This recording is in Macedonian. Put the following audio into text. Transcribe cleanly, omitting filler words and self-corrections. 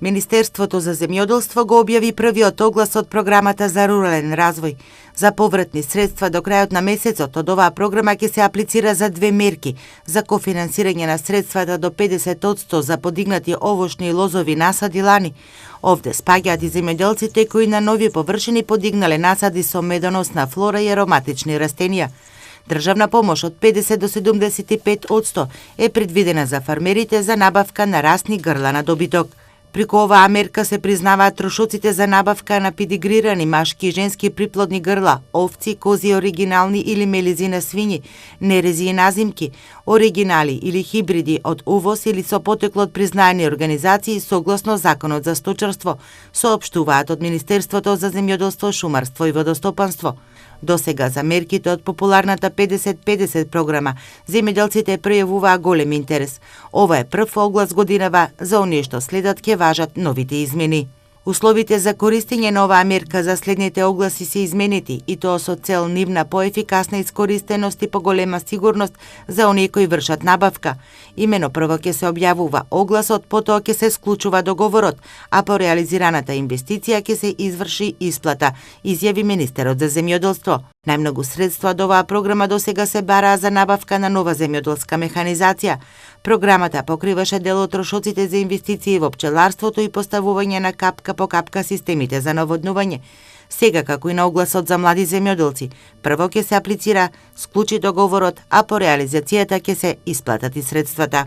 Министерството за земјоделство го објави првиот оглас од програмата за рурален развој. За повратни средства до крајот на месецот од оваа програма ќе се аплицира за две мерки: за кофинансирање на средствата до 50% за подигнати овошни и лозови насади лани. Овде спаѓаат и земјоделците кои на нови површини подигнале насади со медоносна флора и ароматични растенија. Државна помош од 50 до 75% е предвидена за фармерите за набавка на расни грла на добиток. Преку оваа мерка се признаваат трошоците за набавка на педигрирани машки и женски приплодни грла, овци, кози оригинални или мелизи на свињи, нерези и назимки, оригинали или хибриди од увоз или со потекло од признаени организации согласно Законот за сточарство, соопштуваат од Министерството за земјоделство, шумарство и водостопанство. Досега за мерките од популарната 50-50 програма, земјоделците пројавуваа голем интерес. Ова е прв оглас годинава, за оние што следат ќе важат новите измени. Условите за користење на оваа мерка за следните огласи се изменети, и тоа со цел нивна поефикасна искористеност и поголема сигурност за оние кои вршат набавка. Имено прво ќе се објавува огласот, потоа ќе се склучува договорот, а по реализираната инвестиција ќе се изврши исплата, изјави министерот за земјоделство. Најмногу средства од оваа програма досега се бараа за набавка на нова земјоделска механизација. Програмата покриваше дел од трошоците за инвестиции во пчеларството и поставување на капка по капка системите за наводнување. Сега, како и на огласот за млади земјоделци, прво ќе се аплицира, склучи договорот, а по реализацијата ќе се исплатат и средствата.